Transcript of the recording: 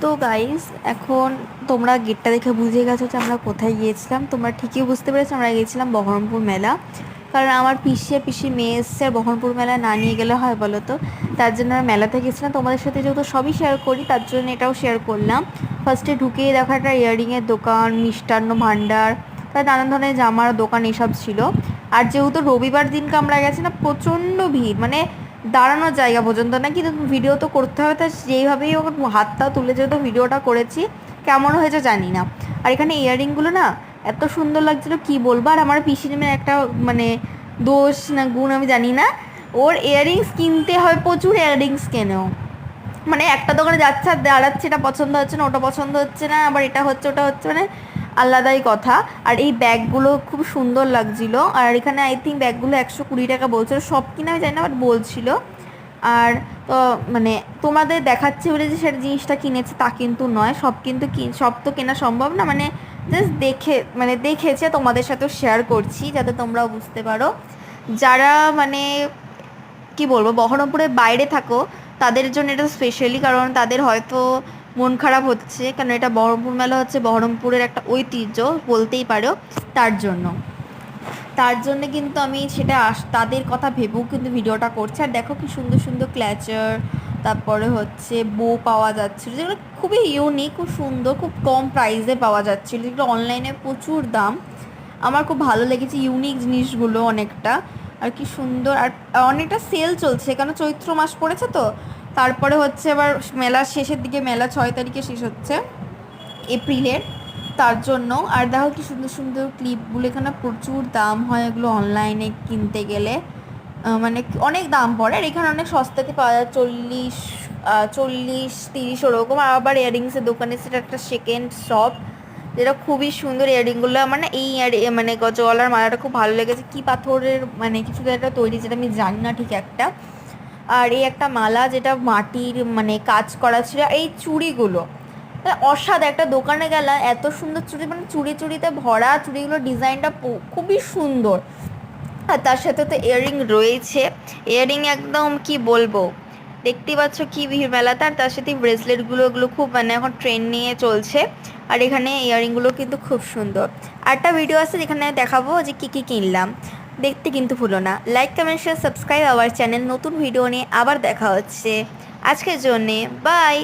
তো গাইস, এখন তোমরা গেটটা দেখে বুঝে গেছো যে আমরা কোথায় গিয়েছিলাম। তোমরা ঠিকই বুঝতে পেরেছো, আমরা গিয়েছিলাম বহরমপুর মেলা। কারণ আমার পিসি মেয়ে এসছে, আর বহরমপুর মেলা না নিয়ে গেলে হয় বলো তো। তার জন্য আমরা মেলাতে গেছিলাম। তোমাদের সাথে যেহেতু সবই শেয়ার করি, তার জন্য এটাও শেয়ার করলাম। ফার্স্টে ঢুকেই দেখা একটা ইয়াররিংয়ের দোকান, মিষ্টান্ন ভাণ্ডার, তার নানান ধরনের জামার দোকান এসব ছিল। আর যেহেতু রবিবার দিনকে আমরা গেছি না, প্রচণ্ড ভিড়, মানে দাঁড়ানোর জায়গা পর্যন্ত না। কিন্তু ভিডিও তো করতে হবে, তাই যেইভাবেই ওর হাতটা তুলে যেহেতু ভিডিওটা করেছি, কেমন হয়েছে জানি না। আর এখানে ইয়াররিংগুলো না এত সুন্দর লাগছিলো কি বলবো। আর আমার পিসির মেয়ের একটা মানে দোষ না গুণ আমি জানি না, ওর ইয়াররিংস কিনতে হয়, প্রচুর ইয়াররিংস কেনেও। মানে একটা দোকানে যাচ্ছে আর দাঁড়াচ্ছে, এটা পছন্দ হচ্ছে না, ওটা পছন্দ হচ্ছে না, আবার এটা হচ্ছে ওটা হচ্ছে, মানে আলাদাই কথা। আর এই ব্যাগগুলো খুব সুন্দর লাগছিল। আর এখানে আই থিঙ্ক ব্যাগগুলো 120 টাকা বলছিল, সব কিনা আমি জানি না, বাট বলছিল। আর তো মানে তোমাদের দেখাচ্ছে বলে যে সেটা জিনিসটা কিনেছে তা কিন্তু নয়, সব কিন্তু সব তো কেনা সম্ভব না। মানে জাস্ট দেখেছে, তোমাদের সাথেও শেয়ার করছি যাতে তোমরাও বুঝতে পারো। যারা মানে কি বলবো, বহরমপুরের বাইরে থাকো তাদের জন্য এটা স্পেশালি, কারণ তাদের হয়তো মন খারাপ হচ্ছে, কারণ এটা বহরমপুর মেলা হচ্ছে বহরমপুরের একটা ঐতিহ্য বলতেই পারো। তার জন্য তার জন্য কিন্তু আমি সেটা তাদের কথা ভেবেও কিন্তু ভিডিওটা করছি। আর দেখো কি সুন্দর সুন্দর ক্ল্যাচার, তারপরে হচ্ছে বো পাওয়া যাচ্ছিলো, যেগুলো খুবই ইউনিক, খুব সুন্দর, খুব কম প্রাইসে পাওয়া যাচ্ছিলো, যেগুলো অনলাইনে প্রচুর দাম। আমার খুব ভালো লেগেছে ইউনিক জিনিসগুলো অনেকটা। আর কি সুন্দর, আর অনেকটা সেল চলছে, কারণ চৈত্র মাস পড়েছে তো। তারপরে হচ্ছে আবার মেলার শেষের দিকে, মেলা 6 তারিখে শেষ হচ্ছে এপ্রিলের, তার জন্য। আর দেখো কি সুন্দর সুন্দর ক্লিপগুলো, এখানে প্রচুর দাম হয় এগুলো অনলাইনে কিনতে গেলে, মানে অনেক দাম পড়ে। আর এখানে অনেক সস্তাতে পাওয়া যায়, 40, 30 ওরকম। আর আবার ইয়াররিংসের দোকানে সেটা একটা সেকেন্ড শপ, যেটা খুবই সুন্দর ইয়াররিংগুলো। মানে এই মানে গজওয়ালার মালাটা খুব ভালো লেগেছে, কি পাথরের মানে কিছু একটা তৈরি, যেটা আমি জানি না ঠিক একটা। আর এই একটা মালা যেটা মাটির মানে কাজ করা ছিল। এই চুড়িগুলো অসাধারণ, একটা দোকানে গেলাম এত সুন্দর চুড়ি, মানে চুড়ি চুড়িতে ভরা, চুড়িগুলোর ডিজাইনটা খুবই সুন্দর। আর তার সাথে তো ইয়াররিং রয়েছে, ইয়াররিং একদম কি বলবো, দেখতেই পাচ্ছ কি ভিড় মেলাতে। আর তার সাথে ব্রেসলেটগুলো, এগুলো খুব মানে এখন ট্রেন্ড নিয়ে চলছে। আর এখানে ইয়াররিংগুলো কিন্তু খুব সুন্দর। আরেকটা ভিডিও আছে যেখানে দেখাবো যে কী কী কিনলাম, দেখতে কিন্তু ভুলো না। Like, comment, share, subscribe our channel. নতুন ভিডিও নিয়ে আবার দেখা হচ্ছে। আজকের জন্যে বাই।